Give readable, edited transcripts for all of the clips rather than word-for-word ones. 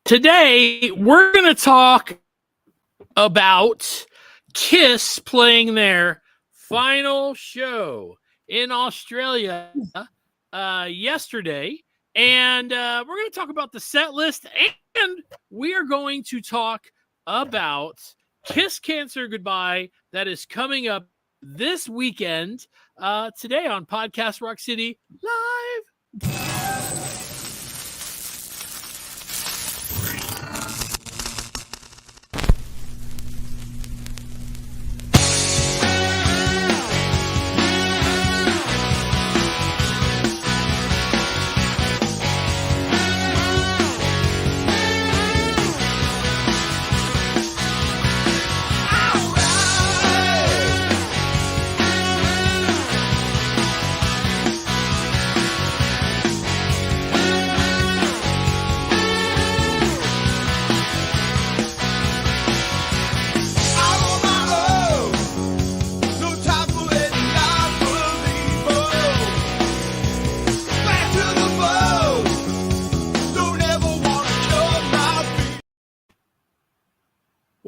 Today, we're going to talk about Kiss playing their final show in Australia yesterday. And we're going to talk about the set list, and we are going to talk about Kiss Cancer Goodbye that is coming up this weekend today on Podcast Rock City Live.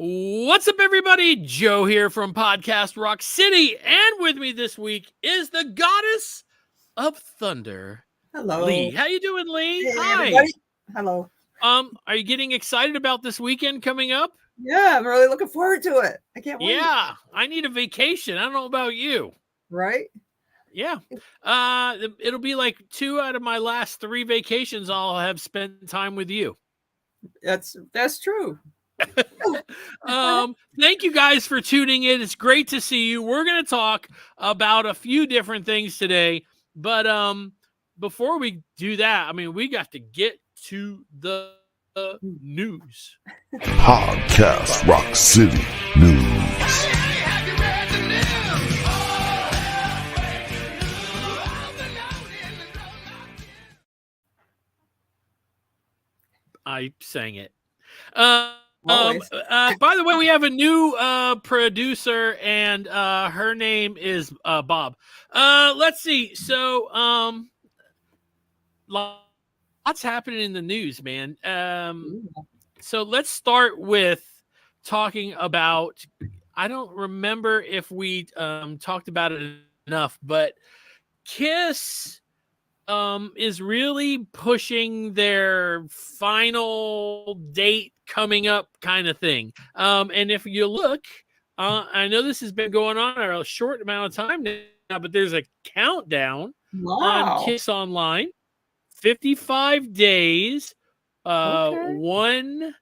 What's up, everybody? Joe here from Podcast Rock City, and with me this week is the goddess of thunder. Hello, Lee. How you doing, Lee? Hey, Hi. everybody. Hello. Are you getting excited about this weekend coming up? Yeah, I'm really looking forward to it. I can't wait. Yeah, I need a vacation. I don't know about you. Right? Yeah. It'll be like 2 out of my last 3 vacations I'll have spent time with you. That's true. Thank you guys for tuning in. It's great to see you. We're going to talk about a few different things today, but before we do that, I mean, we got to get to the news. Podcast Rock City News. I sang it. By the way, we have a new producer, and her name is Bob. Let's see. So, lots happening in the news, man. So let's start with talking about. I don't remember if we talked about it enough, but Kiss is really pushing their final date coming up kind of thing. And if you look, I know this has been going on for a short amount of time now, but there's a countdown on Kiss Online. 55 days, 1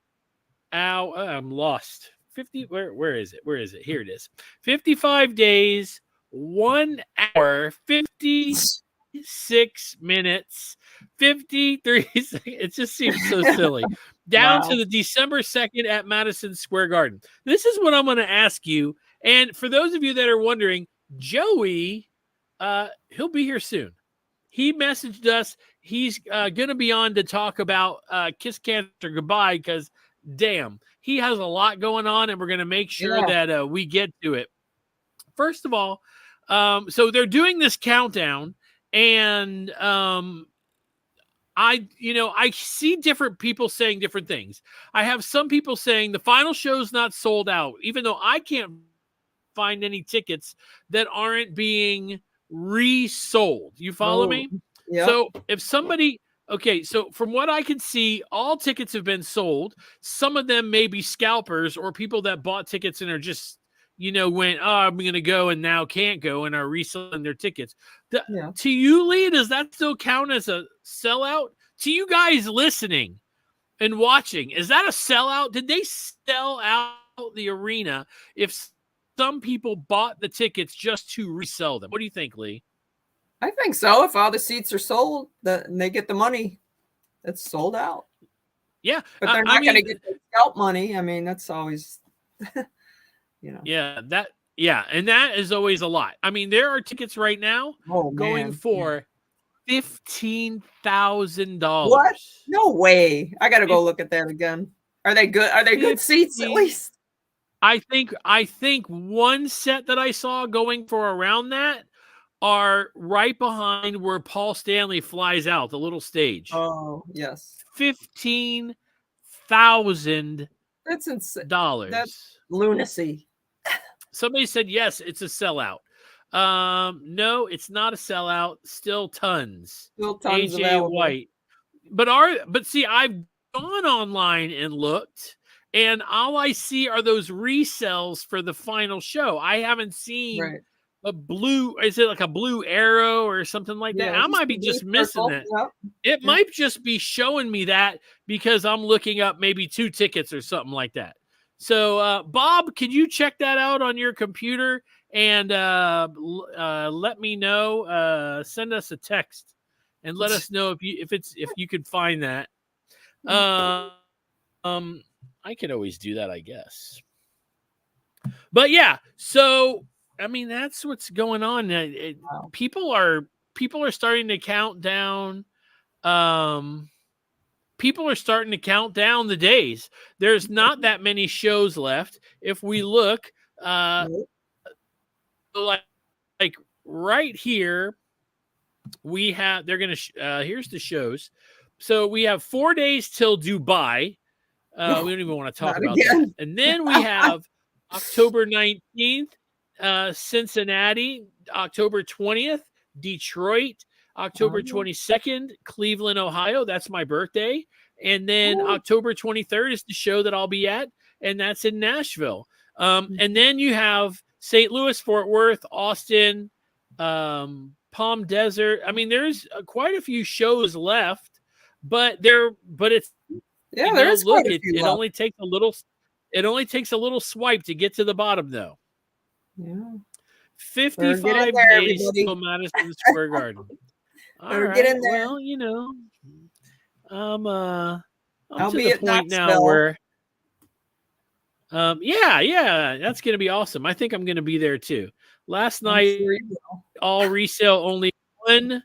hour. I'm lost. 50. Where is it? Where is it? Here it is. 55 days, 1 hour, 56 minutes, 53 seconds. It just seems so silly. Down to the December 2nd at Madison Square Garden. This is what I'm going to ask you. And for those of you that are wondering, Joey, he'll be here soon. He messaged us. He's going to be on to talk about Kiss Cancer Goodbye because, damn, he has a lot going on, and we're going to make sure that we get to it. First of all, so they're doing this countdown, and I see different people saying different things. I have some people saying the final show's not sold out, even though I can't find any tickets that aren't being resold. You follow me? Yep. So if somebody, so from what I can see, all tickets have been sold. Some of them may be scalpers or people that bought tickets and are just, went, I'm going to go and now can't go and are reselling their tickets. To you, Lee, does that still count as a sellout? To you guys listening and watching, is that a sellout? Did they sell out the arena if some people bought the tickets just to resell them? What do you think, Lee? I think so. If all the seats are sold, and they get the money, it's sold out. Yeah, But they're not going to get the scalp money. I mean, that's always, Yeah, and that is always a lot. I mean, there are tickets right now going for $15,000. What? No way! I got to go look at that again. Are they good? Are they good seats at least? I think one set that I saw going for around that are right behind where Paul Stanley flies out, the little stage. Oh, yes. $15,000. That's insane. That's lunacy. Somebody said, yes, it's a sellout. No, it's not a sellout. Still tons. AJ available. White. But see, I've gone online and looked, and all I see are those resells for the final show. I haven't seen a blue, is it like a blue arrow or something like that? I might be just missing that. It might just be showing me that because I'm looking up maybe 2 tickets or something like that. So, Bob, can you check that out on your computer and let me know? Send us a text and let us know if you could find that. I could always do that, I guess. But yeah, so I mean that's what's going on. People are starting to count down. People are starting to count down the days. There's not that many shows left. If we look, like right here, we have. They're gonna. Here's the shows. So we have 4 days till Dubai. We don't even want to talk about that. And then we have October 19th, Cincinnati. October 20th, Detroit. October 22nd, Cleveland, Ohio. That's my birthday. And then October 23rd is the show that I'll be at, and that's in Nashville. And then you have St. Louis, Fort Worth, Austin, Palm Desert. I mean, there's quite a few shows left, but it's there's look, quite a few it only takes a little. It only takes a little swipe to get to the bottom, though. Yeah. 55 days till Madison Square Garden. All right. Get in there. Well, I'm I'll to be the at point Knoxville. now where, that's going to be awesome. I think I'm going to be there too. Last night, all resale, only one,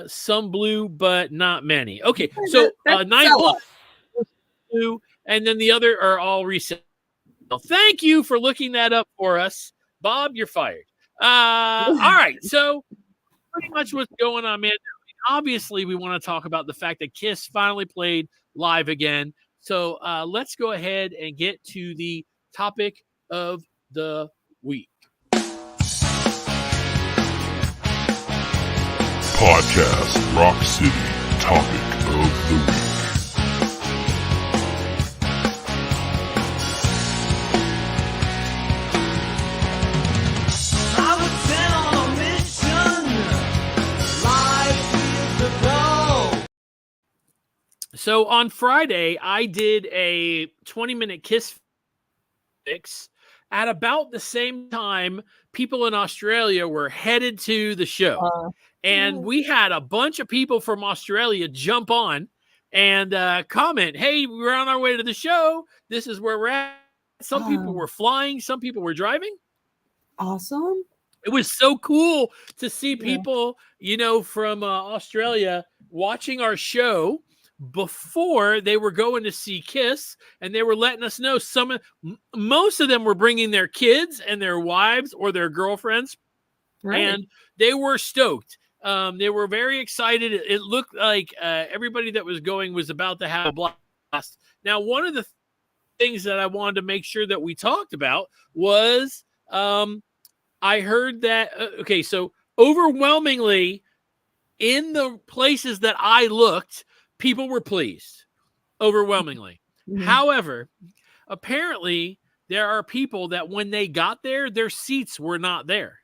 some blue, but not many. Okay, so 9 and then the other are all resale. Thank you for looking that up for us, Bob. You're fired. All right, so pretty much what's going on, man. Obviously, we want to talk about the fact that KISS finally played live again. So let's go ahead and get to the topic of the week. Podcast Rock City topic of the week. So on Friday, I did a 20-minute KISS fix. At about the same time, people in Australia were headed to the show. And we had a bunch of people from Australia jump on and comment, hey, we're on our way to the show. This is where we're at. Some people were flying. Some people were driving. Awesome. It was so cool to see people, from Australia watching our show before they were going to see KISS, and they were letting us know most of them were bringing their kids and their wives or their girlfriends, and they were stoked. They were very excited. It looked like everybody that was going was about to have a blast. Now, one of the things that I wanted to make sure that we talked about was I heard that, so overwhelmingly in the places that I looked, people were pleased, overwhelmingly. Mm-hmm. However, apparently there are people that when they got there, their seats were not there.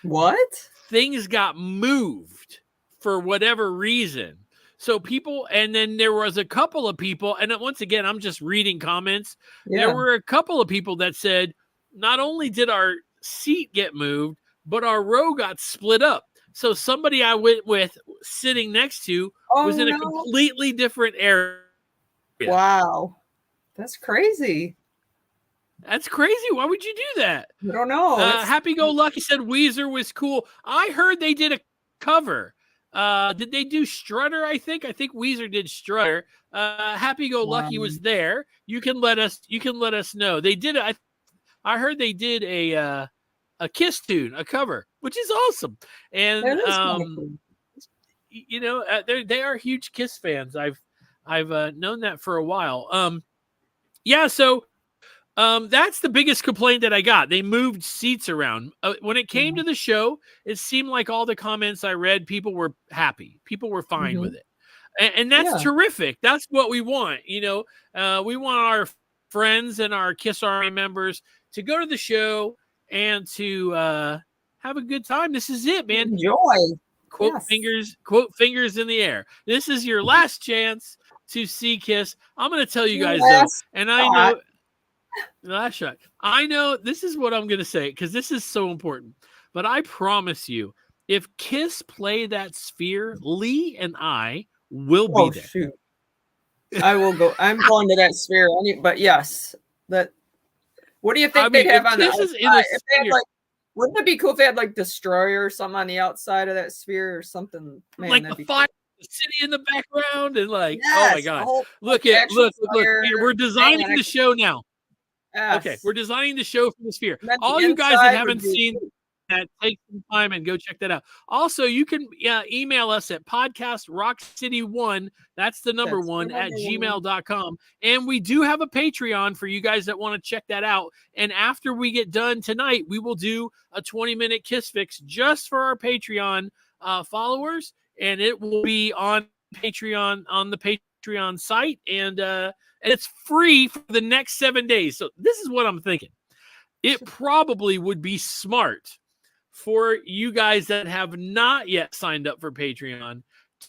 What? Things got moved for whatever reason. So people, and then there was a couple of people, and once again, I'm just reading comments. Yeah. There were a couple of people that said, not only did our seat get moved, but our row got split up. So somebody I went with sitting next to was in a completely different area. Wow. That's crazy. That's crazy. Why would you do that? I don't know. Happy Go Lucky said Weezer was cool. I heard they did a cover. Did they do Strutter? I think Weezer did Strutter. Happy Go Lucky was there. You can let us know. They did. I heard they did a Kiss tune, a cover, which is awesome. And cool. You know, they are huge Kiss fans. I've known that for a while. Yeah. So. That's the biggest complaint that I got. They moved seats around. When it came to the show, it seemed like all the comments I read, people were happy. People were fine with it. And that's terrific. That's what we want. You know, we want our friends and our Kiss Army members to go to the show and to have a good time. This is it, man. Enjoy. Quote fingers in the air. This is your last chance to see Kiss. I'm going to tell you guys though, and I know last shot. I know this is what I'm going to say because this is so important. But I promise you, if Kiss play that Sphere, Lee and I will be there. Shoot. I will go. I'm going to that Sphere. But yes, that. What do you think they'd have on the outside? Wouldn't it be cool if they had like Destroyer or something on the outside of that Sphere or something? Man, like the fire. The city in the background and like, yes, oh my God! Look! We're designing the show now. Yes. Okay, we're designing the show for the Sphere. All you guys that haven't seen that, take some time and go check that out. Also, you can email us at podcastrockcity1, that's the number one, at gmail.com. And we do have a Patreon for you guys that want to check that out. And after we get done tonight, we will do a 20-minute Kiss Fix just for our Patreon followers. And it will be on Patreon, on the Patreon site. And it's free for the next 7 days. So this is what I'm thinking. It probably would be smart for you guys that have not yet signed up for Patreon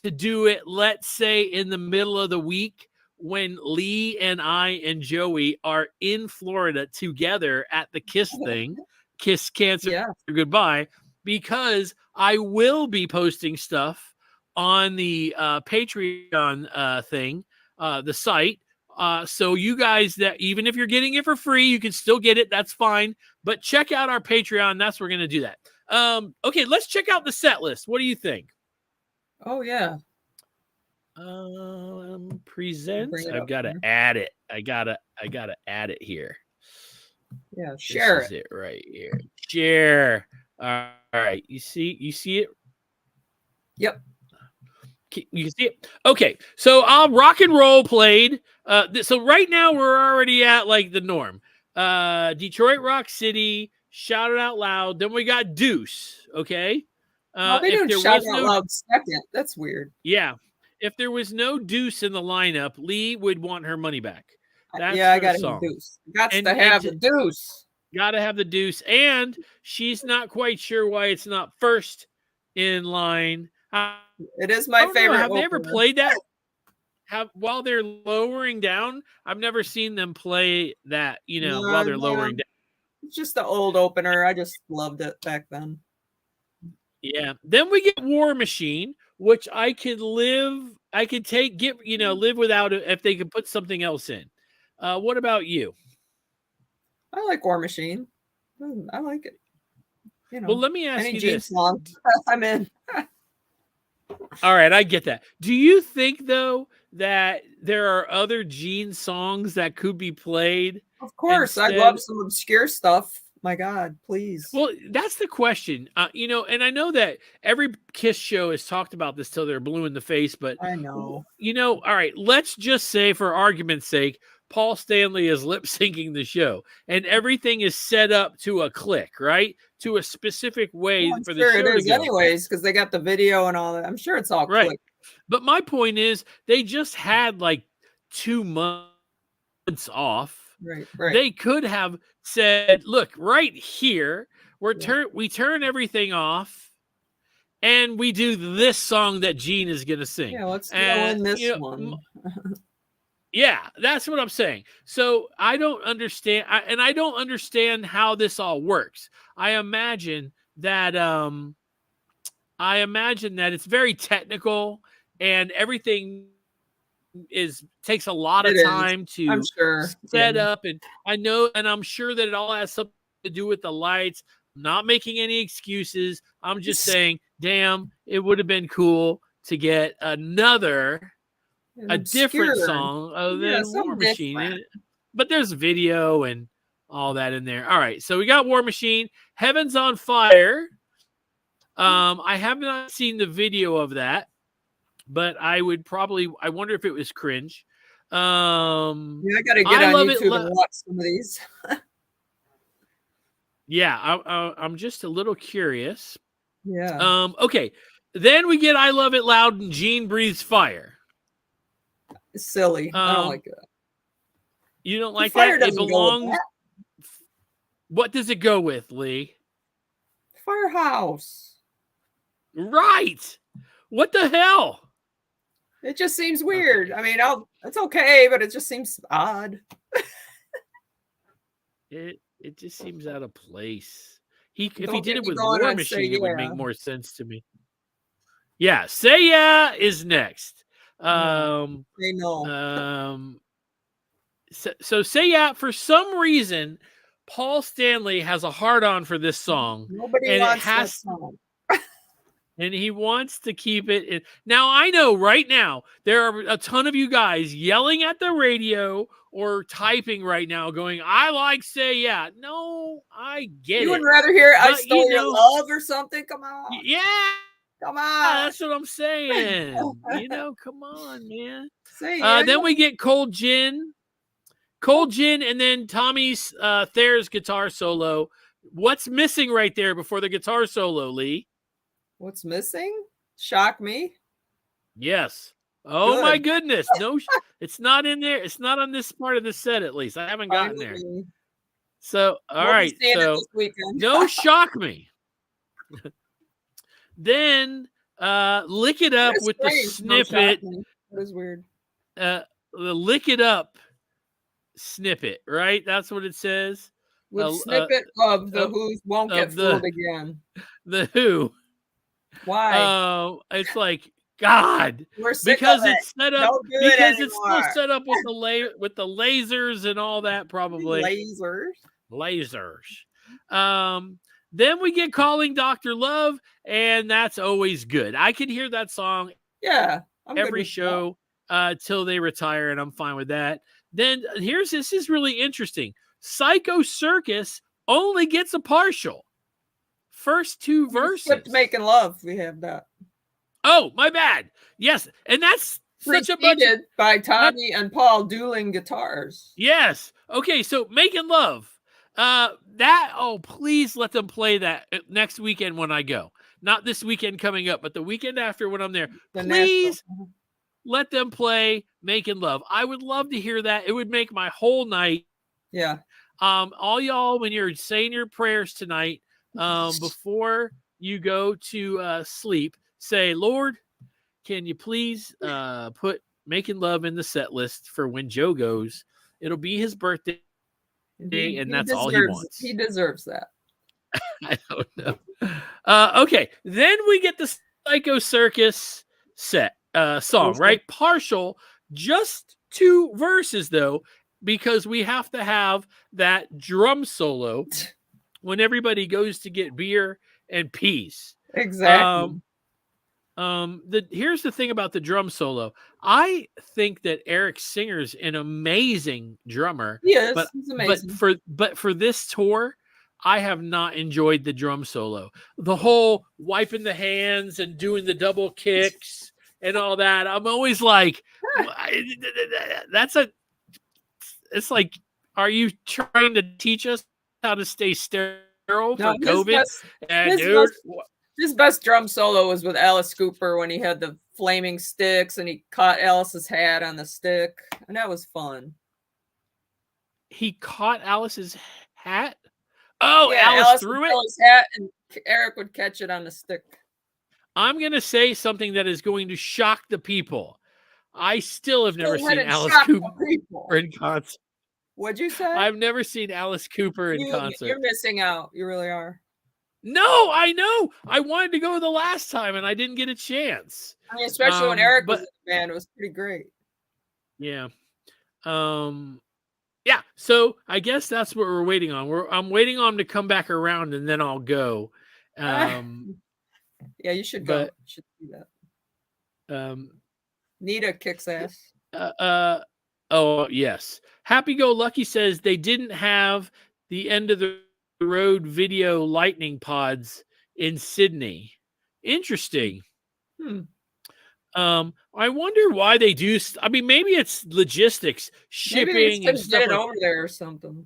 to do it, let's say, in the middle of the week when Lee and I and Joey are in Florida together at the Kiss thing, Kiss Cancer Goodbye, because I will be posting stuff on the Patreon thing, the site. So you guys that even if you're getting it for free, you can still get it. That's fine. But check out our Patreon. That's we're going to do that. Okay, let's check out the set list. What do you think? Oh yeah. Presents. I've got to add it. I gotta add it here. Yeah, share this is it right here. Share. All right. You see it? Yep. You can see it. Okay, so rock and roll played. So right now we're already at like the norm. Detroit Rock City, Shout It Out Loud. Then we got Deuce. Okay. They don't Shout It Out Loud second. That's weird. Yeah. If there was no Deuce in the lineup, Lee would want her money back. That's I got to have Deuce. Got to have the Deuce. Got to have the Deuce. And she's not quite sure why it's not first in line. It is my favorite. Have they ever played that? While they're lowering down? I've never seen them play that, while they're lowering down. It's just the old opener. I just loved it back then. Yeah. Then we get War Machine, which I could live without it if they could put something else in. What about you? I like War Machine. I like it. Well, let me ask you this. I'm in. All right, I get that. Do you think, though, that there are other Gene songs that could be played? Of course. I love some obscure stuff. My God, please. Well, that's the question. And I know that every Kiss show has talked about this till they're blue in the face, but I know. All right, let's just say, for argument's sake, Paul Stanley is lip syncing the show and everything is set up to a click, right? To a specific way for the show. It is anyways, because they got the video and all that. I'm sure it's all right. click. But my point is, they just had like 2 months off. Right. They could have said, look, right here, we turn everything off and we do this song that Gene is going to sing. Yeah, let's go in this one. Yeah, that's what I'm saying. So I don't understand. I don't understand how this all works. I imagine that I imagine that it's very technical and everything takes a lot of time I'm to sure. set up. And I'm sure that it all has something to do with the lights. I'm not making any excuses. I'm just saying, damn, it would have been cool to get a different song other than War Machine. But there's video and all that in there. All right, so we got War Machine, Heaven's on Fire. I have not seen the video of that, but I wonder if it was cringe. I got to get on YouTube and watch some of these. Yeah, I'm just a little curious. Yeah. Okay, then we get I Love It Loud and Gene Breathes Fire. It's silly. I don't like that. You don't like that? It belongs. What does it go with, Lee? Firehouse. Right. What the hell? It just seems weird. I mean, it's okay, but it just seems odd. It just seems out of place. If he did it with War Machine, it would make more sense to me. Yeah, Say Yeah is next. Say no. So Say Yeah, for some reason, Paul Stanley has a hard-on for this song. Nobody wants that song. And he wants to keep it in. Now, I know right now there are a ton of you guys yelling at the radio or typing right now going, I like Say Yeah. No, I get it. You would rather hear I Stole Your Love or something? Come on. Yeah. Come on. That's what I'm saying. Come on, man. Say yeah. Then we get Cold Gin. Cold Gin and then Tommy's Thayer's guitar solo. What's missing right there before the guitar solo, Lee? What's missing? Shock Me? Yes. Oh, my goodness. No, it's not in there. It's not on this part of the set, at least. I haven't gotten there. So, all right. So, no Shock Me. Then Lick It Up with the snippet. That is weird. The Lick It Up snippet, right? That's what it says. With snippet of the Who's Won't Get Fooled Again. The Who. Why? It's like, God, because it's set up because it's still set up with the lasers and all that, probably lasers. Then we get Calling Dr. Love, and that's always good. I can hear that song every show till they retire, and I'm fine with that. Then this is really interesting. Psycho Circus only gets a partial. First two verses. Making Love, we have that. Oh, my bad. Yes, and that's such a bunch by Tommy and Paul dueling guitars. Yes. Okay, so Making Love. Please let them play that next weekend when I go. Not this weekend coming up, but the weekend after when I'm there. Please let them play Making Love. I would love to hear that. It would make my whole night. Yeah. All y'all, when you're saying your prayers tonight, before you go to sleep, say, Lord, can you please put Making Love in the set list for when Joe goes? It'll be his birthday, and that's all he wants. He deserves that. I don't know. Okay, then we get the Psycho Circus song, right? Partial, just 2 verses, though, because we have to have that drum solo when everybody goes to get beer and peace. Exactly. Here's the thing about the drum solo. I think that Eric Singer's an amazing drummer. Yes, he's amazing. But for this tour, I have not enjoyed the drum solo. The whole wiping the hands and doing the double kicks and all that. I'm always like, it's like, are you trying to teach us how to stay sterile for COVID? His best drum solo was with Alice Cooper when he had the flaming sticks and he caught Alice's hat on the stick. And that was fun. He caught Alice's hat? Oh, yeah, Alice threw it? His hat and Eric would catch it on the stick. I'm going to say something that is going to shock the people. I still have never seen Alice Cooper in concert. What'd you say? I've never seen Alice Cooper in concert. You're missing out. You really are. No, I know. I wanted to go the last time, and I didn't get a chance. I mean, especially when Eric was in the band, it was pretty great. Yeah. Yeah. So I guess that's what we're waiting on. I'm waiting on him to come back around, and then I'll go. Yeah, you should go. You should do that. Nita kicks ass. Oh yes. Happy Go Lucky says they didn't have the end of the road video lightning pods in Sydney. Interesting. I wonder why they do. I mean, maybe it's logistics, shipping, and stuff. Get it over there or something.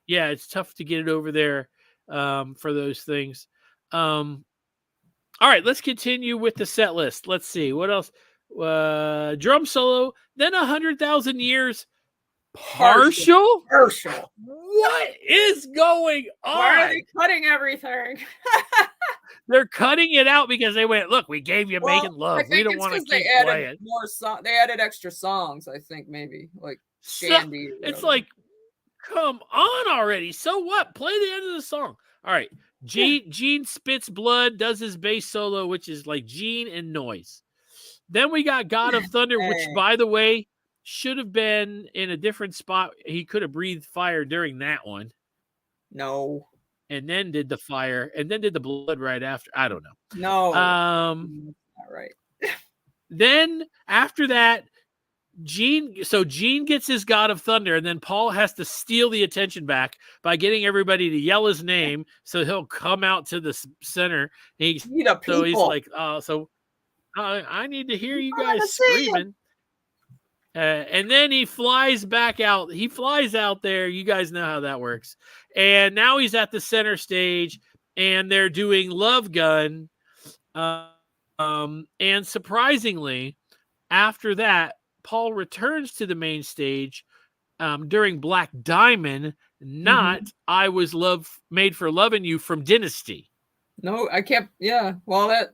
Yeah, it's tough to get it over there for those things. All right, let's continue with the set list. Let's see what else. Drum solo, then 100,000 years. Partial. What is going on? Why are they cutting everything? They're cutting it out because they went, look, we gave you Making Love. We don't want to keep playing. They added extra songs, I think, maybe. Like Shandy. It's like, come on already. So what? Play the end of the song. All right. Gene spits blood, does his bass solo, which is like Gene and Noise. Then we got God of Thunder, which, by the way, should have been in a different spot. He could have breathed fire during that one. No. And then did the fire, and then did the blood right after. I don't know. No. Not right. Then after that, Gene gets his God of Thunder, and then Paul has to steal the attention back by getting everybody to yell his name, so he'll come out to the center. He's like, I need to hear you guys screaming. And then he flies back out. He flies out there. You guys know how that works. And now he's at the center stage, and they're doing Love Gun. And surprisingly, after that, Paul returns to the main stage during Black Diamond, not I Was Made for Loving You from Dynasty. No, I can't. Yeah. Well,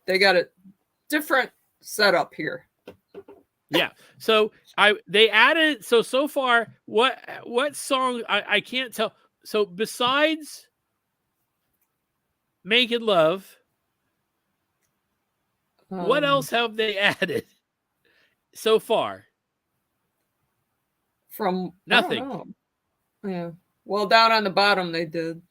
they got a different setup here. Yeah. So they added so far what song I can't tell. So besides Making Love, what else have they added so far? From nothing. Yeah. Well, down on the bottom they did.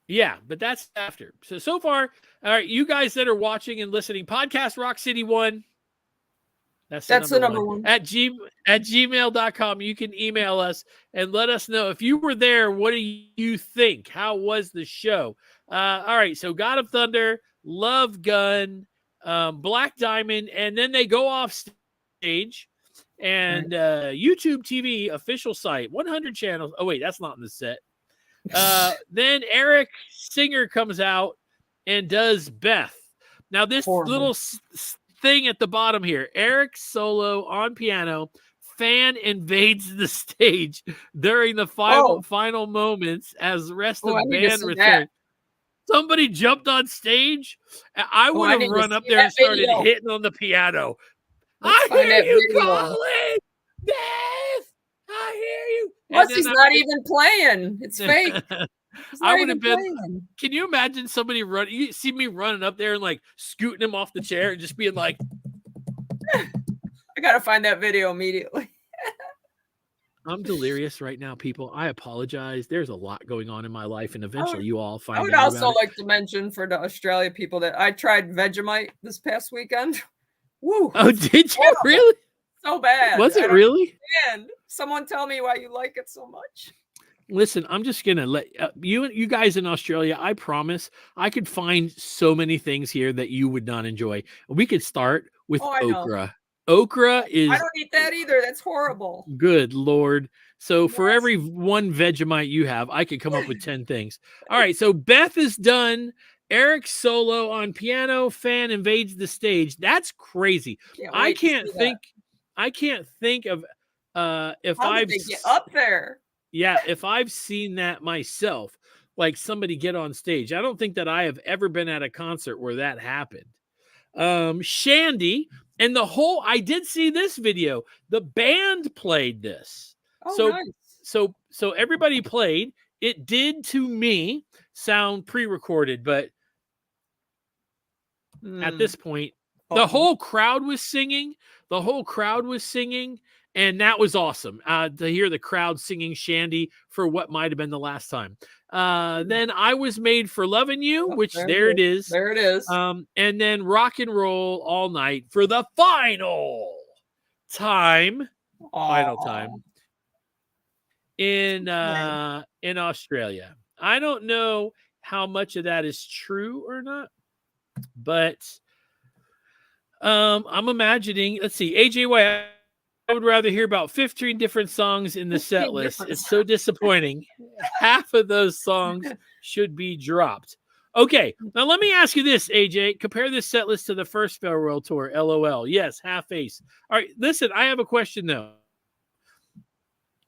Yeah, but that's after. So far, all right, you guys that are watching and listening, Podcast Rock City 1. That's the number one. At gmail.com. You can email us and let us know if you were there. What do you think? How was the show? All right, so God of Thunder, Love Gun, Black Diamond, and then they go off stage and YouTube TV official site, 100 channels. Oh, wait, that's not in the set. Then Eric Singer comes out and does Beth. Now this little thing at the bottom here, Eric solo on piano, fan invades the stage during the final moments as the rest of the band returns. Somebody jumped on stage. I would have run up there and started hitting on the piano. I hear you calling, Beth. I hear you. Plus, he's not even playing. It's fake. I would have been. Playing. Can you imagine somebody run? You see me running up there and like scooting him off the chair and just being like, I gotta find that video immediately. I'm delirious right now, people. I apologize. There's a lot going on in my life, and eventually you all find out. I would also like to mention for the Australia people that I tried Vegemite this past weekend. Woo! Oh, did you really? So bad. Was it really? And someone tell me why you like it so much. Listen, I'm just gonna let you guys in Australia. I promise I could find so many things here that you would not enjoy. We could start with okra. Okra is. I don't eat that either. That's horrible. Good Lord. So for every one Vegemite you have, I could come up with 10 things. All right. So Beth is done. Eric solo on piano. Fan invades the stage. That's crazy. I can't think of if I've get up there. Yeah, if I've seen that myself, like somebody get on stage. I don't think that I have ever been at a concert where that happened. Shandy and I did see this video. The band played this. Oh, nice. So everybody played. it did to me sound pre-recorded, but at this point, the whole crowd was singing. The whole crowd was singing, and that was awesome to hear the crowd singing Shandy for what might have been the last time. Then I Was Made for Loving You, which there it is. There it is. And then Rock and Roll All Night for the final time in Australia. I don't know how much of that is true or not, but I'm imagining, let's see, AJY, I would rather hear about 15 different songs in the set list. It's so disappointing. Half of those songs should be dropped. Okay, now let me ask you this, AJ. Compare this set list to the first Farewell Tour, LOL. Yes, half ace. All right, listen, I have a question, though.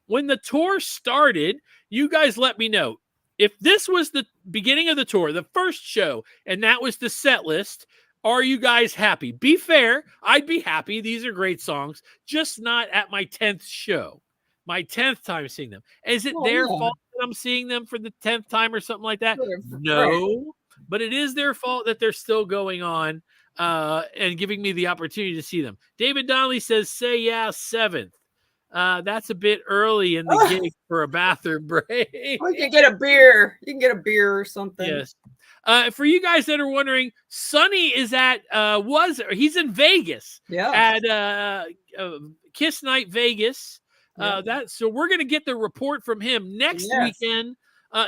When the tour started, you guys let me know. If this was the beginning of the tour, the first show, and that was the set list, are you guys happy? Be fair. I'd be happy. These are great songs, just not at my 10th show, my 10th time seeing them. Is it their fault that I'm seeing them for the 10th time or something like that? No, but it is their fault that they're still going on and giving me the opportunity to see them. David Donnelly says, say yeah, 7th. That's a bit early in the gig for a bathroom break. You can get a beer. You can get a beer or something. Yes. For you guys that are wondering, Sonny is at he's in Vegas at Kiss Night Vegas. So we're gonna get the report from him next weekend.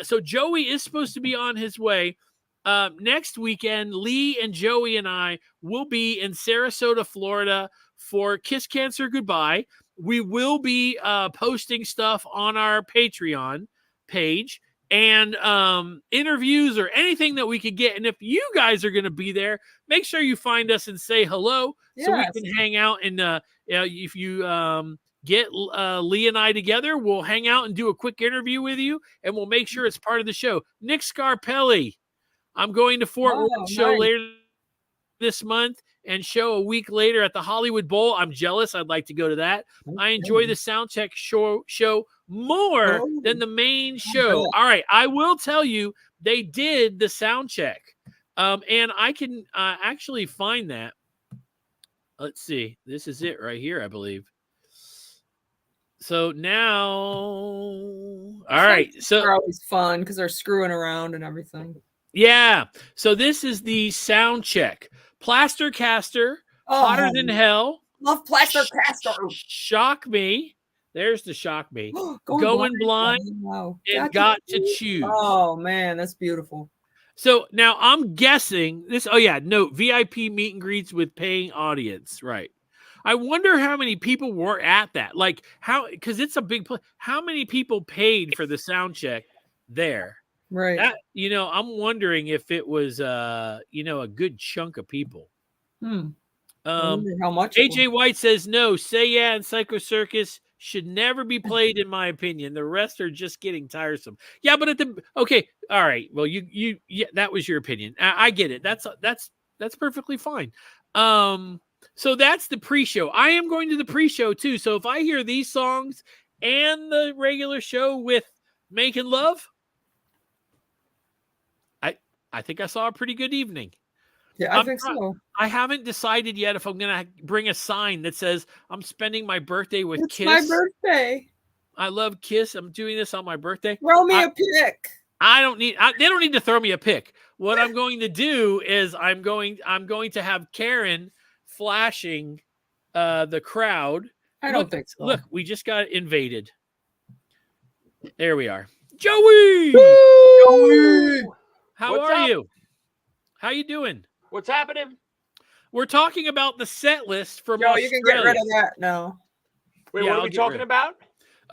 So Joey is supposed to be on his way. Next weekend, Lee and Joey and I will be in Sarasota, Florida for Kiss Cancer Goodbye. We will be posting stuff on our Patreon page and interviews or anything that we could get. And if you guys are going to be there, make sure you find us and say hello so we can hang out. And if you get Lee and I together, we'll hang out and do a quick interview with you, and we'll make sure it's part of the show. Nick Scarpelli, I'm going to Fort Worth show later this month and show a week later at the Hollywood Bowl. I'm jealous. I'd like to go to that. I enjoy the Soundcheck show more than the main show. All right. I will tell you, they did the Soundcheck. And I can actually find that. Let's see. This is it right here, I believe. So now, all right. So they're always fun because they're screwing around and everything. Yeah. So this is the sound check. Plaster Caster, Hotter Than Hell. Love Plaster Caster. Shock Me. There's the Shock Me. Going Blind. Wow. And Got to Choose. Oh, man. That's beautiful. So now I'm guessing this. Oh, yeah. Note VIP meet and greets with paying audience. Right. I wonder how many people were at that. Like how, because it's a big place. How many people paid for the sound check there? Right. That, I'm wondering if it was, a good chunk of people. How much? AJ White says no. Say Yeah and Psycho Circus should never be played, in my opinion. The rest are just getting tiresome. Yeah, but okay, all right. Well, that was your opinion. I get it. That's perfectly fine. So that's the pre-show. I am going to the pre-show too. So if I hear these songs and the regular show with Making Love, I think I saw a pretty good evening. Yeah, I think so. I haven't decided yet if I'm going to bring a sign that says I'm spending my birthday with Kiss. It's my birthday. I love Kiss. I'm doing this on my birthday. Throw me a pic. They don't need to throw me a pic. What I'm going to do is I'm going to have Karen flashing the crowd. I don't think so. Look, we just got invaded. There we are. Joey! Joey! How are you? How you doing? What's happening? We're talking about the set list from Joe, Australia. you can get rid of that now. Wait, what are we talking about?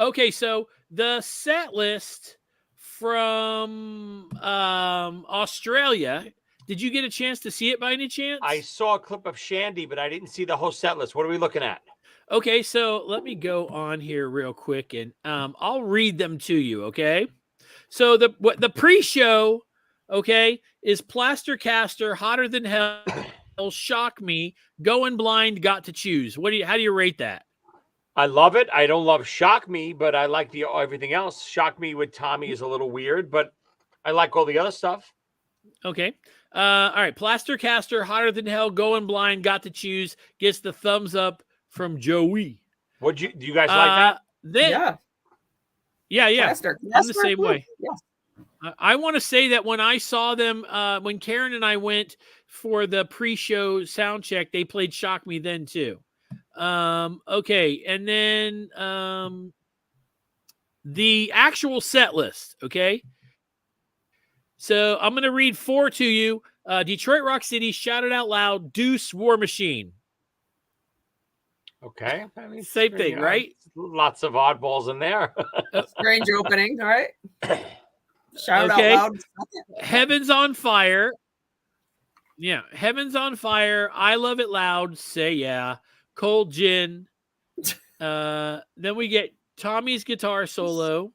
Okay, so the set list from Australia. Did you get a chance to see it by any chance? I saw a clip of Shandy, but I didn't see the whole set list. What are we looking at? Okay, so let me go on here real quick, and I'll read them to you, okay? So the pre-show, okay, is Plaster Caster, Hotter Than Hell, Shock Me, Going Blind, Got to Choose. How do you rate that? I love it. I don't love Shock Me, but I like the everything else. Shock Me with Tommy is a little weird, but I like all the other stuff. Okay. All right. Plaster Caster, Hotter Than Hell, Going Blind, Got to Choose, gets the thumbs up from Joey. Do you guys like that? Then, yeah. Plaster. I'm the same way. Yeah. I want to say that when I saw them, when Karen and I went for the pre-show sound check, they played Shock Me then too. Okay. And then the actual set list. Okay. So I'm going to read 4 to you. Detroit Rock City, Shout It Out Loud, Deuce, War Machine. Okay. I mean, same thing, right? Lots of oddballs in there. Strange opening. All right. Shout Out Loud. Heaven's on Fire. Yeah. Heaven's on Fire. I Love It Loud. Say Yeah. Cold Gin. Then we get Tommy's guitar solo.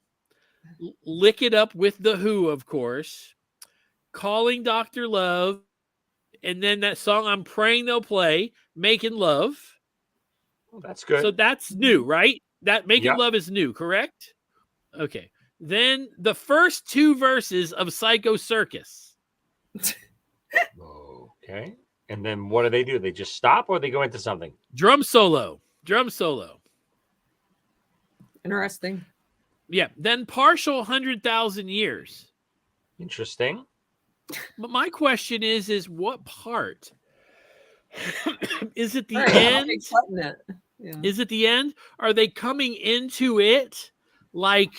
Lick It Up with The Who, of course. Calling Dr. Love. And then that song I'm praying they'll play, Making Love. That's good. So that's new, right? That Making Love is new, correct? Okay. Then the first 2 verses of Psycho Circus. Okay. And then what do? They just stop or they go into something? Drum solo. Interesting. Yeah. Then partial 100,000 years. Interesting. But my question is what part? Is it the end? Yeah. Is it the end? Are they coming into it like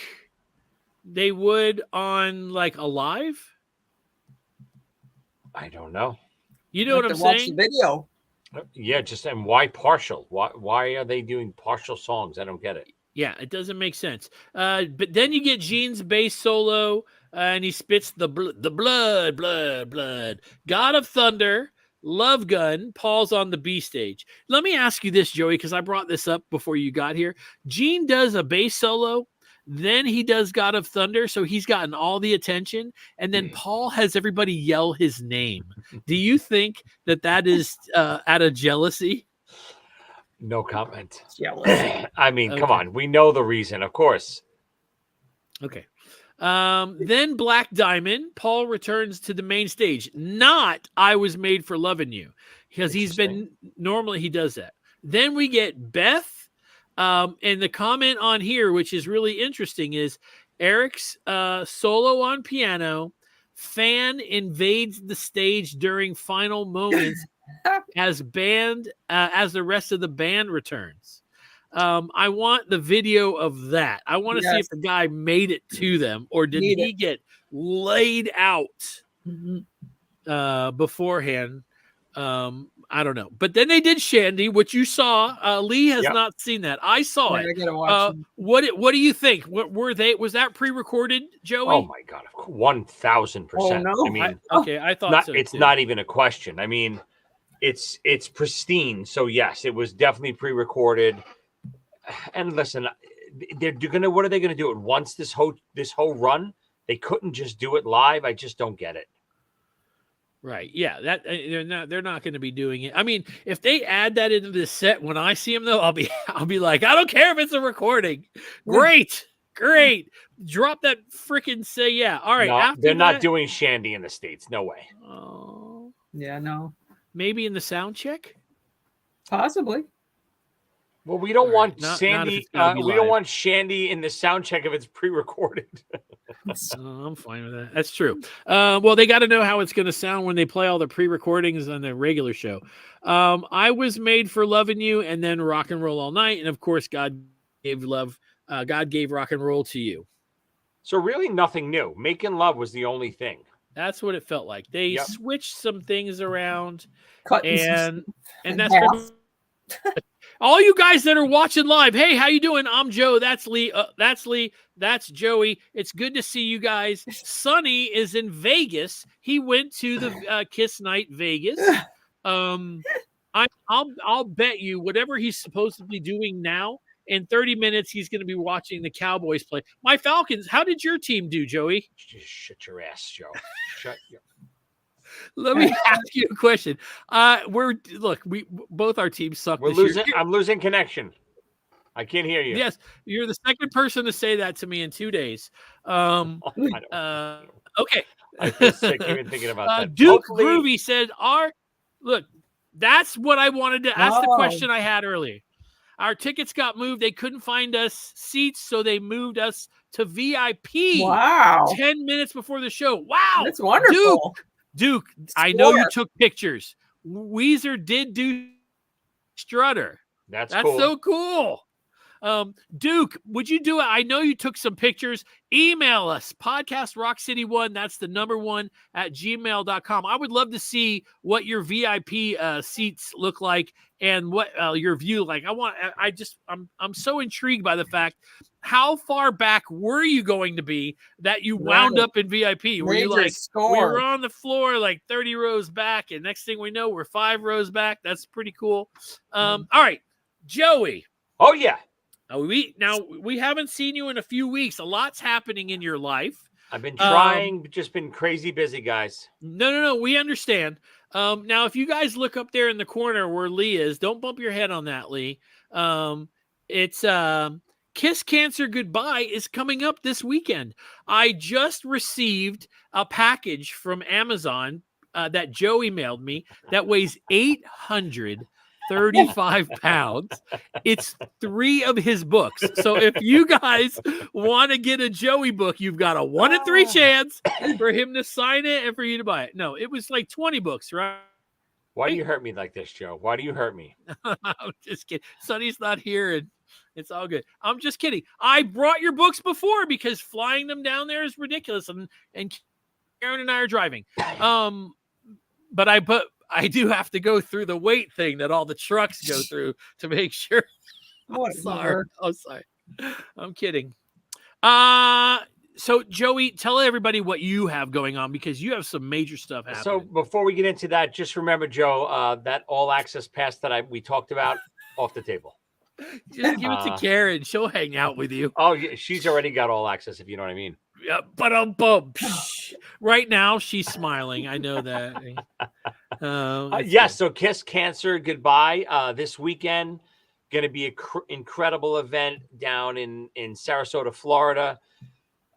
they would on like Alive? I don't know. You know what I'm watch saying? The video. Yeah, and why partial? Why are they doing partial songs? I don't get it. Yeah, it doesn't make sense. But then you get Gene's bass solo, and he spits the blood. God of Thunder, Love Gun, Paul's on the B stage. Let me ask you this, Joey, because I brought this up before you got here. Gene does a bass solo, then he does God of Thunder, so he's gotten all the attention, and then Paul has everybody yell his name. Do you think that is out of jealousy? No comment. Jealous. I mean, come on. We know the reason, of course. Okay. Then Black Diamond, Paul returns to the main stage. Not I Was Made for Loving You, because normally he does that. Then we get Beth. And the comment on here, which is really interesting, is Eric's solo on piano. Fan invades the stage during final moments as the rest of the band returns. I want the video of that. I want to see if the guy made it to them or did he get laid out beforehand. I don't know. But then they did Shandy, which you saw. Lee has not seen that. I saw it. I gotta watch what do you think? Was that pre-recorded, Joey? Oh my God, 1,000%. Oh, no. I mean, I thought so. It's not even a question. I mean, it's pristine. So yes, it was definitely pre-recorded. And listen, what are they gonna do it once this whole run? They couldn't just do it live. I just don't get it. Right. Yeah. That they're not going to be doing it. I mean, if they add that into the set when I see them, though, I'll be like, I don't care if it's a recording. Great. Drop that freaking say yeah. All right. No, they're not doing Shandy in the States. No way. Oh. Yeah. No. Maybe in the sound check. Possibly. Well, we don't want Sandy. We don't want Shandy in the sound check if it's pre-recorded. I'm fine with that. That's true. Well, they got to know how it's going to sound when they play all the pre-recordings on the regular show. I Was Made for Loving You, and then Rock and Roll All Night, and of course, God gave rock and roll to you. So really, nothing new. Making Love was the only thing. That's what it felt like. They switched some things around, and that's all you guys that are watching live. Hey, how you doing? I'm Joe. That's Lee. That's Lee. That's Joey. It's good to see you guys. Sonny is in Vegas. He went to the Kiss Night Vegas. I'll bet you whatever he's supposed to be doing now, in 30 minutes he's going to be watching the Cowboys play. My Falcons. How did your team do, Joey? Just shut your ass, Joe. Shut your. Let me ask you a question. We both our teams suck. We're losing. I'm losing connection. I can't hear you. Yes, you're the second person to say that to me in 2 days. Okay. I feel sick even thinking about that. Duke Hopefully, Groovy said, look, that's what I wanted to ask the question I had earlier. Our tickets got moved. They couldn't find us seats, so they moved us to VIP. Wow. 10 minutes before the show. Wow. That's wonderful. Duke, I know you took pictures. Weezer did do Strutter. That's cool. So cool. Duke, would you do it? I know you took some pictures. Email us, podcastrockcity1, that's the number 1 at gmail.com. I would love to see what your VIP seats look like and what your view like. I'm so intrigued by the fact, how far back were you going to be that you wound up in VIP? Were you like, we were on the floor like 30 rows back, and next thing we know, we're 5 rows back? That's pretty cool. All right, Joey. Oh, yeah. We haven't seen you in a few weeks. A lot's happening in your life. I've been trying, just been crazy busy, guys. No. We understand. Now, if you guys look up there in the corner where Lee is, don't bump your head on that, Lee. It's Kiss Cancer Goodbye is coming up this weekend. I just received a package from Amazon that Joey mailed me that weighs 835 pounds. It's 3 of his books. So if you guys want to get a Joey book, you've got a 1 in 3 chance for him to sign it and for you to buy it. No, it was like 20 books, right? Why do you hurt me like this, Joe? Why do you hurt me? I'm just kidding. Sonny's not here, and it's all good. I'm just kidding. I brought your books before because flying them down there is ridiculous, and Karen and I are driving. But I do have to go through the weight thing that all the trucks go through to make sure. I'm sorry. I'm kidding. So Joey, tell everybody what you have going on, because you have some major stuff happening. So before we get into that, just remember, Joe, that all access pass that we talked about, off the table. Just give it to Karen. She'll hang out with you. Oh, yeah, she's already got all access, if you know what I mean. Yeah, but right now she's smiling. I know that. Yes. So Kiss Cancer Goodbye this weekend. Going to be an incredible event down in Sarasota, Florida.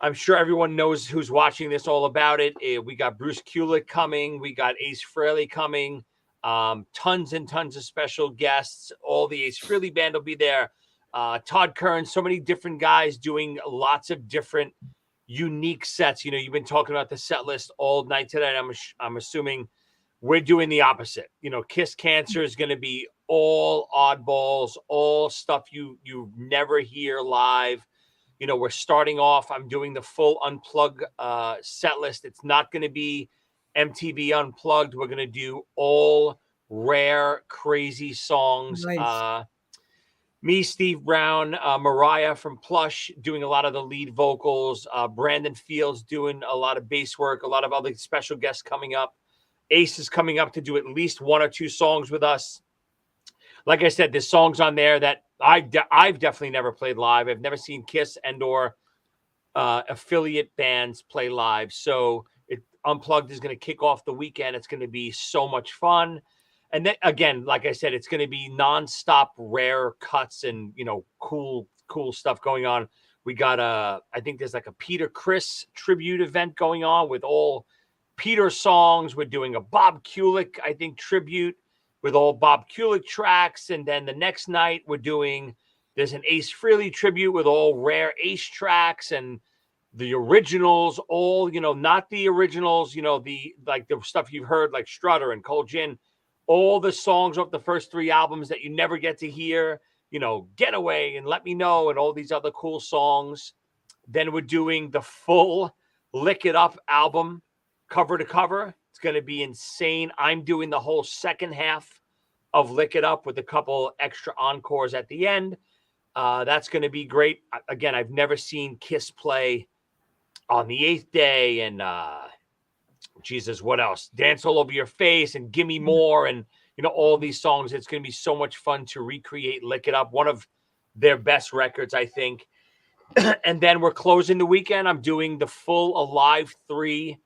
I'm sure everyone knows who's watching this all about it. We got Bruce Kulick coming. We got Ace Frehley coming. Tons and tons of special guests. All the Ace Frehley band will be there. Todd Kern, so many different guys doing lots of different unique sets. You know, you've been talking about the set list all night today. I'm assuming we're doing the opposite. You know, Kiss Cancer is going to be all oddballs, all stuff you never hear live. You know, we're starting off. I'm doing the full Unplugged set list. It's not going to be MTV Unplugged. We're going to do all rare, crazy songs. Nice. Me, Steve Brown, Mariah from Plush doing a lot of the lead vocals. Brandon Fields doing a lot of bass work. A lot of other special guests coming up. Ace is coming up to do at least 1 or 2 songs with us. Like I said, there's songs on there that I've definitely never played live. I've never seen Kiss and or affiliate bands play live. So Unplugged is going to kick off the weekend. It's going to be so much fun. And then again, like I said, it's going to be nonstop rare cuts and, you know, cool stuff going on. We got I think there's like a Peter Criss tribute event going on with all Peter songs. We're doing a Bob Kulick, I think, tribute with all Bob Kulick tracks. And then the next night there's an Ace Frehley tribute with all rare Ace tracks and the originals, all, you know, not the originals, you know, the stuff you've heard like Strutter and Cold Gin, all the songs off the first 3 albums that you never get to hear, you know, Getaway and Let Me Know and all these other cool songs. Then we're doing the full Lick It Up album cover to cover. It's going to be insane. I'm doing the whole second half of Lick It Up with a couple extra encores at the end. That's going to be great. Again, I've never seen Kiss play on the 8th Day and Jesus, what else? Dance All Over Your Face and Gimme More and, you know, all these songs. It's going to be so much fun to recreate Lick It Up, one of their best records, I think. And then we're closing the weekend. I'm doing the full Alive 3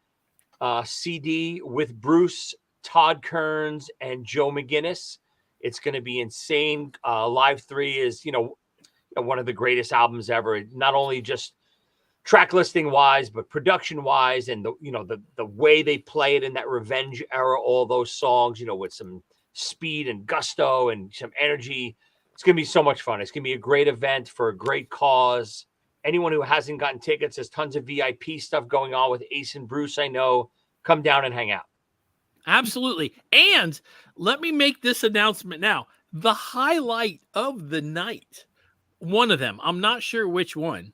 CD with Bruce, Todd Kearns, and Joe McGinnis. It's going to be insane. Alive 3 is, you know, one of the greatest albums ever. Not only just track listing wise, but production wise, and the way they play it in that Revenge era, all those songs, with some speed and gusto and some energy. It's going to be so much fun. It's going to be a great event for a great cause. Anyone who hasn't gotten tickets, there's tons of VIP stuff going on with Ace and Bruce. I know, come down and hang out. Absolutely. And let me make this announcement now. The highlight of the night, one of them, I'm not sure which one,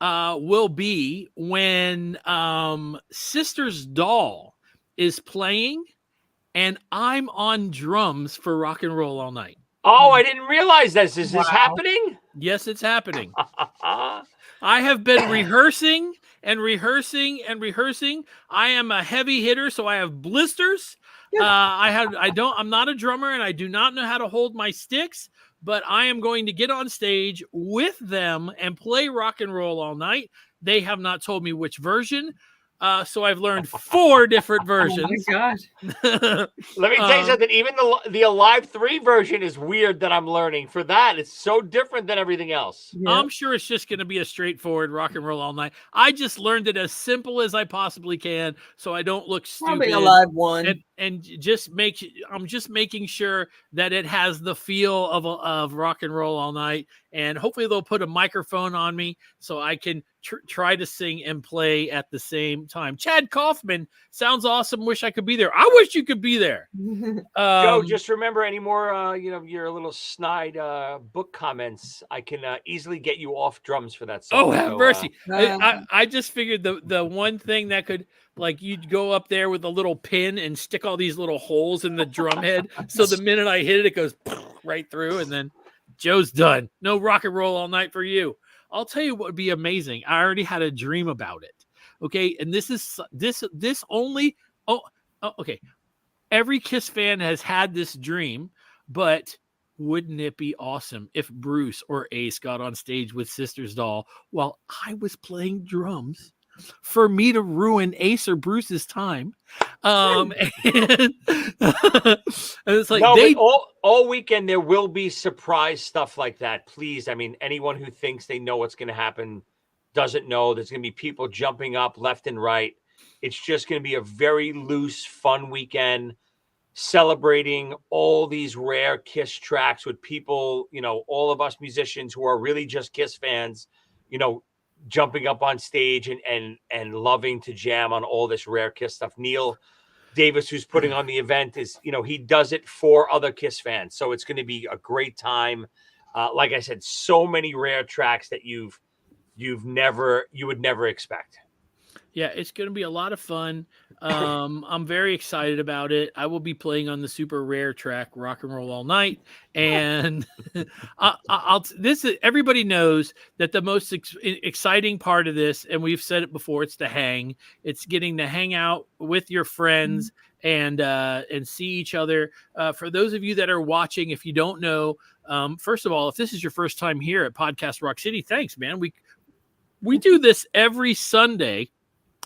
will be when Sister's Doll is playing and I'm on drums for Rock and Roll All Night. Oh, I didn't realize this. Is this happening? Yes, it's happening. I have been rehearsing and rehearsing and rehearsing. I am a heavy hitter, so I have blisters. I'm not a drummer and I do not know how to hold my sticks, but I am going to get on stage with them and play Rock and Roll All Night. They have not told me which version. So I've learned 4 different versions. Oh my God. Let me tell you something. Even the Alive 3 version is weird that I'm learning. For that, it's so different than everything else. Yeah. I'm sure it's just going to be a straightforward Rock and Roll All Night. I just learned it as simple as I possibly can so I don't look stupid. Probably Alive 1. And I'm just making sure that it has the feel of Rock and Roll All Night. And hopefully they'll put a microphone on me so I can try to sing and play at the same time. Chad Kaufman sounds awesome. Wish I could be there. I wish you could be there. Joe, just remember any more, your little snide book comments. I can easily get you off drums for that song. Oh, have mercy. I just figured the one thing that could, like, you'd go up there with a little pin and stick all these little holes in the drum head. So the minute I hit it, it goes right through and then Joe's done. No Rock and Roll All Night for you. I'll tell you what would be amazing. I already had a dream about it. Okay. And okay. Every Kiss fan has had this dream, but wouldn't it be awesome if Bruce or Ace got on stage with Sister's Doll while I was playing drums for me to ruin Ace or Bruce's time? And it's like all weekend there will be surprise stuff like that. Please, I mean, anyone who thinks they know what's going to happen doesn't know. There's going to be people jumping up left and right. It's just going to be a very loose, fun weekend celebrating all these rare Kiss tracks with people, all of us musicians who are really just Kiss fans, jumping up on stage and loving to jam on all this rare Kiss stuff. Neil Davis, who's putting on the event, is, he does it for other Kiss fans. So it's going to be a great time. Like I said, so many rare tracks that you would never expect. Yeah, it's going to be a lot of fun. I'm very excited about it. I will be playing on the super rare track Rock and Roll All Night. And everybody knows that the most exciting part of this, and we've said it before, it's the hang. It's getting to hang out with your friends and see each other. For those of you that are watching, if you don't know, first of all, if this is your first time here at Podcast Rock City, thanks, man. We do this every Sunday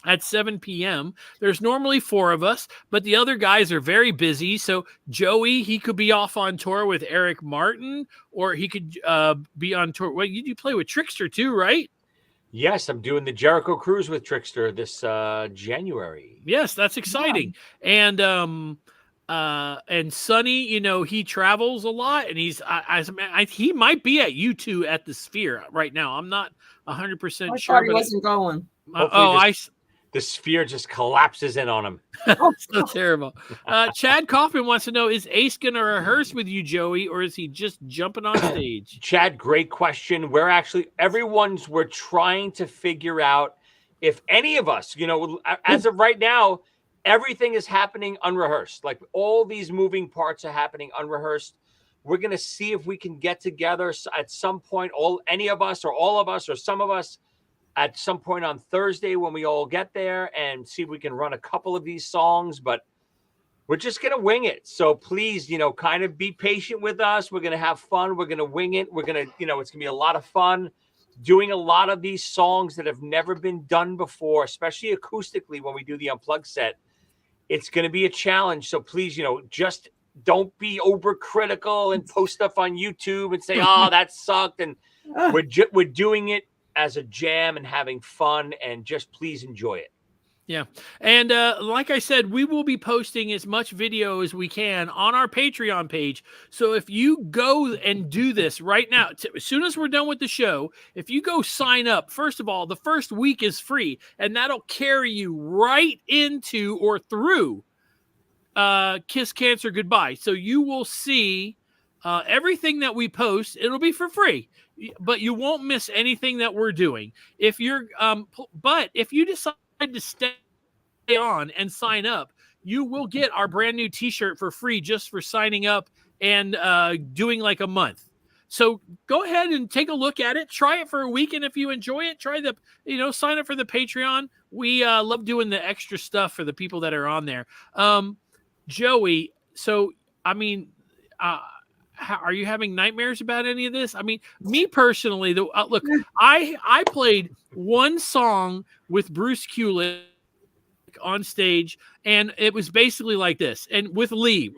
at 7 p.m. There's normally 4 of us, but the other guys are very busy. So Joey, he could be off on tour with Eric Martin, or he could be on tour. Well, you play with Trickster too, right? Yes, I'm doing the Jericho Cruise with Trickster this January. Yes, that's exciting. Yeah. And Sonny, he travels a lot, and he might be at U2 at the Sphere right now. I'm not 100% sure. He wasn't going. The Sphere just collapses in on him. So terrible. Chad Kaufman wants to know, is Ace going to rehearse with you, Joey, or is he just jumping on stage? Chad, great question. We're trying to figure out if any of us, as of right now, everything is happening unrehearsed. Like, all these moving parts are happening unrehearsed. We're going to see if we can get together at some point, any of us or all of us or some of us, at some point on Thursday when we all get there, and see if we can run a couple of these songs, but we're just going to wing it. So please, kind of be patient with us. We're going to have fun. We're going to wing it. We're going to, it's going to be a lot of fun doing a lot of these songs that have never been done before, especially acoustically when we do the Unplugged set. It's going to be a challenge. So please, just don't be overcritical and post stuff on YouTube and say, "Oh, that sucked." And we're doing it as a jam and having fun, and just please enjoy it. Yeah. And like I said, we will be posting as much video as we can on our Patreon page. So if you go and do this right now, as soon as we're done with the show, if you go sign up, first of all, the first week is free, and that'll carry you right into or through Kiss Cancer Goodbye. So you will see everything that we post. It'll be for free, but you won't miss anything that we're doing. If you're, but if you decide to stay on and sign up, you will get our brand new t-shirt for free just for signing up and doing like a month. So go ahead and take a look at it, try it for a week, and if you enjoy it, try the, sign up for the Patreon. We love doing the extra stuff for the people that are on there. Joey, so I mean, are you having nightmares about any of this? I mean, me personally, look, I played one song with Bruce Kulick on stage, and it was basically like this, and with Lee,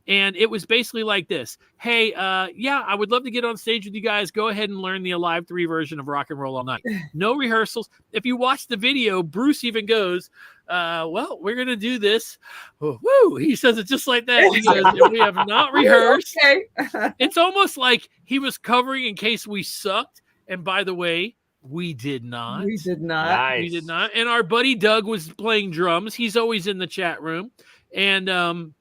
and it was basically like this. Hey, I would love to get on stage with you guys. Go ahead and learn the Alive 3 version of Rock and Roll All Night. No rehearsals. If you watch the video, Bruce even goes, well, we're going to do this. Woo! He says it just like that. He goes, we have not rehearsed. Okay. It's almost like he was covering in case we sucked. And by the way, we did not. We did not. Nice. We did not. And our buddy Doug was playing drums. He's always in the chat room. And I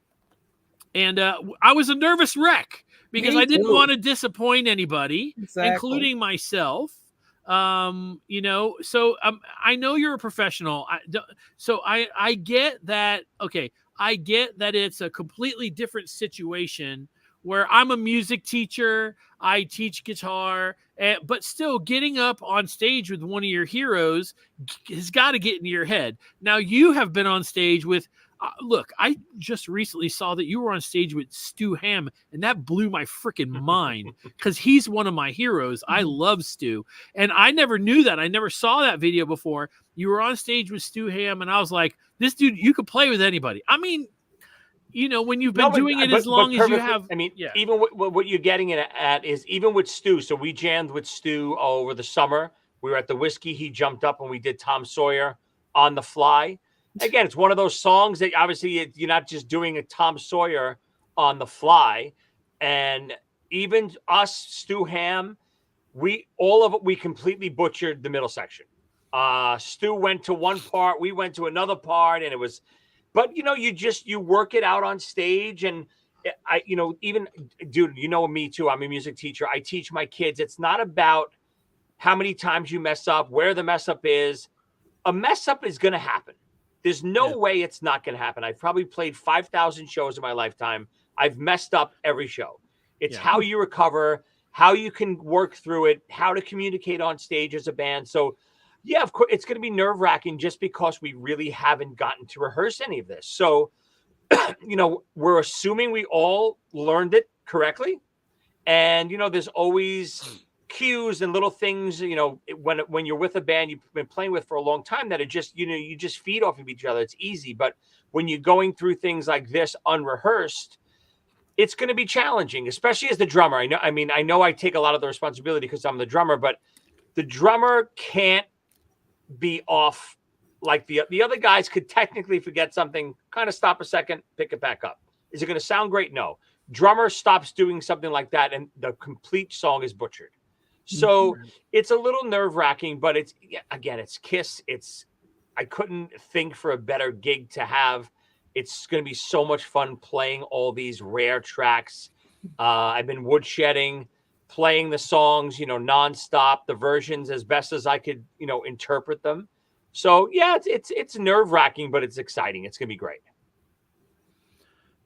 was a nervous wreck because I didn't want to disappoint anybody, including myself. So I know you're a professional. I get that. Okay. I get that it's a completely different situation where I'm a music teacher, I teach guitar, but still getting up on stage with one of your heroes has got to get into your head. Now, you have been on stage with, look, I just recently saw that you were on stage with Stu Hamm, and that blew my freaking mind because he's one of my heroes. I love Stu, and I never knew that. I never saw that video before. You were on stage with Stu Hamm, and I was like, this dude, you could play with anybody. I mean, when you've been doing it as long as you have. I mean, even what you're getting at is even with Stu. So we jammed with Stu over the summer. We were at the Whiskey. He jumped up and we did Tom Sawyer on the fly. Again, it's one of those songs that obviously you're not just doing a Tom Sawyer on the fly. And even us, Stu Hamm, we completely butchered the middle section. Stu went to one part, we went to another part, and it was. But, you work it out on stage. And even, dude, me too. I'm a music teacher. I teach my kids. It's not about how many times you mess up, where the mess up is. A mess up is going to happen. There's no way it's not going to happen. I've probably played 5,000 shows in my lifetime. I've messed up every show. It's how you recover, how you can work through it, how to communicate on stage as a band. So, yeah, of course, it's going to be nerve-wracking just because we really haven't gotten to rehearse any of this. So, we're assuming we all learned it correctly. And, there's always cues and little things, when you're with a band you've been playing with for a long time that are just, you just feed off of each other. It's easy. But when you're going through things like this unrehearsed, it's going to be challenging, especially as the drummer. I know I take a lot of the responsibility because I'm the drummer, but the drummer can't be off. Like the other guys could technically forget something, kind of stop a second, pick it back up. Is it going to sound great? No. Drummer stops doing something like that and the complete song is butchered. So it's a little nerve-wracking, but it's Kiss. I couldn't think for a better gig to have. It's going to be so much fun playing all these rare tracks. I've been woodshedding, playing the songs, nonstop, the versions as best as I could, interpret them. So yeah, it's nerve-wracking, but it's exciting. It's gonna be great.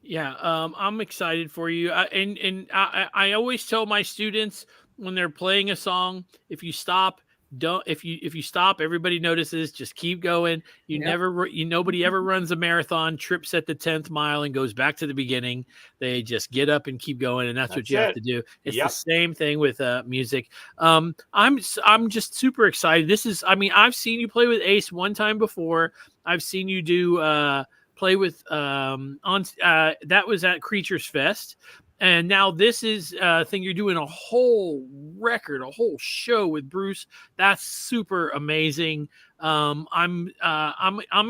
Yeah, I'm excited for you. I always tell my students when they're playing a song, if you stop, if you stop, everybody notices. Just keep going. Nobody ever runs a marathon, trips at the 10th mile, and goes back to the beginning. They just get up and keep going, and that's what you have to do. It's the same thing with music. I'm just super excited. I've seen you play with Ace one time before. I've seen you do play with that was at Creatures Fest. And now this is thing you're doing a whole record, a whole show with Bruce. That's super amazing. I'm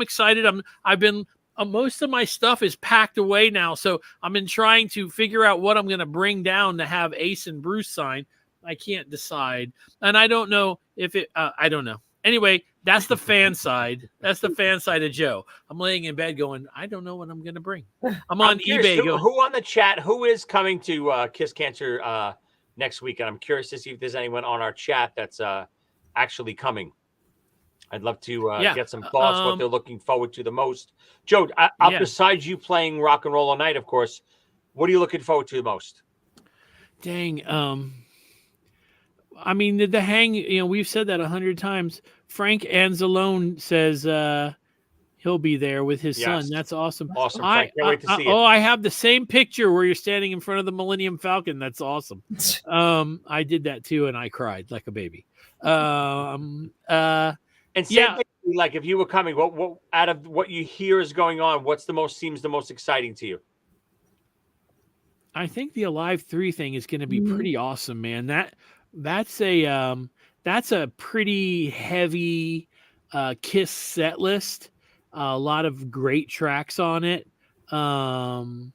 excited. I've been most of my stuff is packed away now, so I've been trying to figure out what I'm going to bring down to have Ace and Bruce sign. I can't decide, and I don't know if it. I don't know. Anyway, that's the fan side. That's the fan side of Joe. I'm laying in bed going, I don't know what I'm going to bring. I'm on eBay. Who on the chat? Who is coming to Kiss Cancer next week? And I'm curious to see if there's anyone on our chat that's actually coming. I'd love to get some thoughts, what they're looking forward to the most. Joe, besides you playing Rock and Roll All Night, of course, what are you looking forward to the most? Dang. I mean, the hang, we've said that 100 times. Frank Anzalone says he'll be there with his son. That's awesome. Awesome, Frank. Can't wait to see you. Oh, I have the same picture where you're standing in front of the Millennium Falcon. That's awesome. I did that too, and I cried like a baby. And like if you were coming, what out of what you hear is going on, what's seems the most exciting to you? I think the Alive 3 thing is going to be pretty awesome, man. That's a pretty heavy Kiss set list. A lot of great tracks on it. The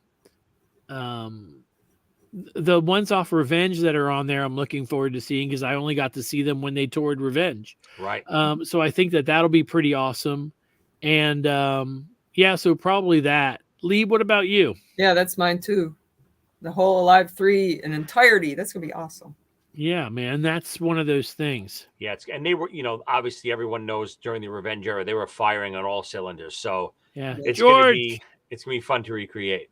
ones off Revenge that are on there, I'm looking forward to seeing because I only got to see them when they toured Revenge. Right. So I think that'll be pretty awesome. And so probably that. Lee, what about you? Yeah, that's mine too. The whole Alive 3 in entirety. That's going to be awesome. Yeah, man, that's one of those things. Yeah, and they were, obviously everyone knows during the Revenge era they were firing on all cylinders. So yeah, it's gonna be fun to recreate.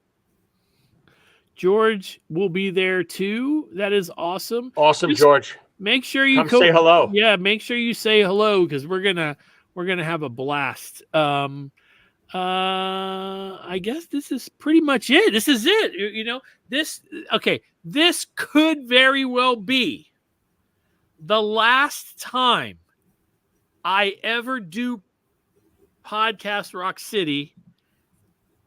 George will be there too. That is awesome. Awesome, just George. Make sure you come say hello. Yeah, make sure you say hello because we're gonna have a blast. I guess this is pretty much it. This is it. This could very well be the last time I ever do podcast Rock City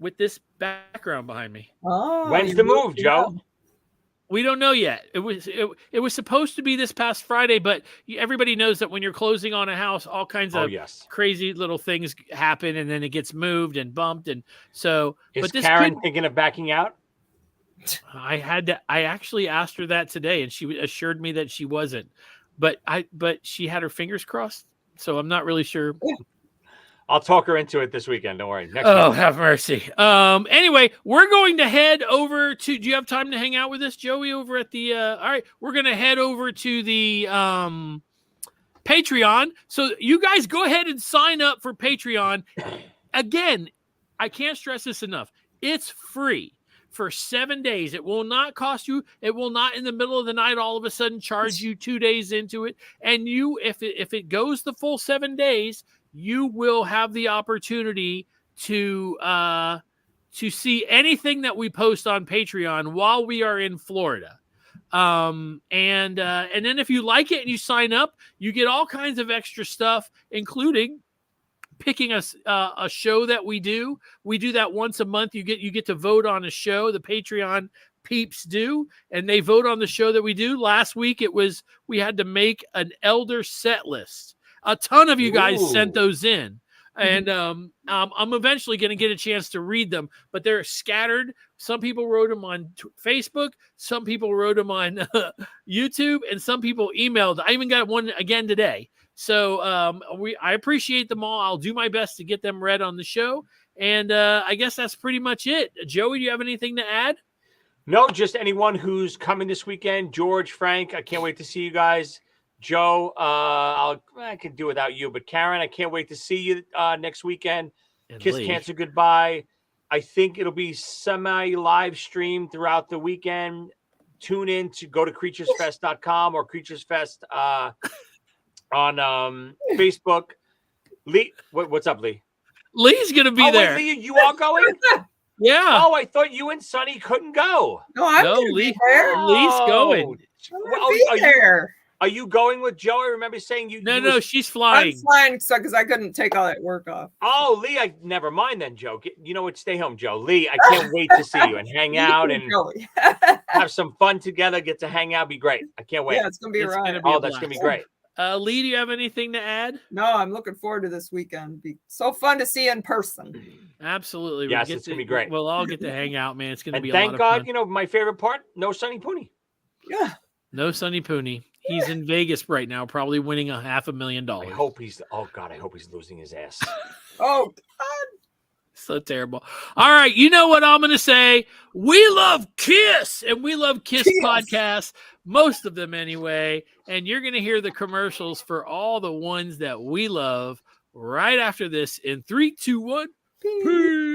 with this background behind me. Oh, when's the move, Joe? We don't know yet. It was supposed to be this past Friday, but everybody knows that when you're closing on a house, all kinds of crazy little things happen, and then it gets moved and bumped, and so. Is Karen thinking of backing out? I actually asked her that today, and she assured me that she wasn't, but she had her fingers crossed, so I'm not really sure. I'll talk her into it this weekend. Don't worry. Next week. Have mercy. Anyway, we're going to head over to. Do you have time to hang out with us, Joey? Over at the. All right, we're going to head over to the Patreon. So you guys go ahead and sign up for Patreon. Again, I can't stress this enough. It's free for 7 days. It will not cost you. It will not in the middle of the night all of a sudden charge you 2 days into it. And if it goes the full 7 days. You will have the opportunity to see anything that we post on Patreon while we are in Florida. And then if you like it and you sign up, you get all kinds of extra stuff, including picking a show that we do. We do that once a month. You get to vote on a show. The Patreon peeps do, and they vote on the show that we do. Last week we had to make an Elder set list. A ton of you guys sent those in, and I'm eventually going to get a chance to read them, but they're scattered. Some people wrote them on Facebook, some people wrote them on YouTube, and some people emailed. I even got one again today. So I appreciate them all. I'll do my best to get them read on the show, and I guess that's pretty much it. Joey, do you have anything to add? No, just anyone who's coming this weekend. George, Frank, I can't wait to see you guys. Joe, I can do without you, but Karen, I can't wait to see you next weekend. And Kiss Cancer goodbye. I think it'll be semi-live stream throughout the weekend. Tune in to go to creaturesfest.com or creaturesfest on Facebook. Lee, what's up, Lee? Lee's gonna be there. Wait, Lee, you all going? Yeah. Oh, I thought you and Sonny couldn't go. No, I'm gonna be there. Lee's going. I'm gonna be there. Are you going with Joe? I remember saying you. No, she's flying. I'm flying because I couldn't take all that work off. Oh, Lee, never mind then, Joe. You know what? Stay home, Joe. Lee, I can't wait to see you and hang out and have some fun together. Get to hang out, be great. I can't wait. Yeah, it's gonna be right. Oh, that's gonna be great. Lee, do you have anything to add? No, I'm looking forward to this weekend. Be so fun to see you in person. Absolutely. Yes, it's gonna be great. We'll all get to hang out, man. It's gonna be a thank lot God, of fun. my favorite part, no Sonny Pooney. Yeah. No Sonny Pooney. He's in Vegas right now, probably winning $500,000. I hope he's losing his ass. Oh, God. So terrible. All right. You know what I'm going to say? We love Kiss, and we love Kiss podcasts, most of them anyway. And you're going to hear the commercials for all the ones that we love right after this in 3, 2, 1. Peace.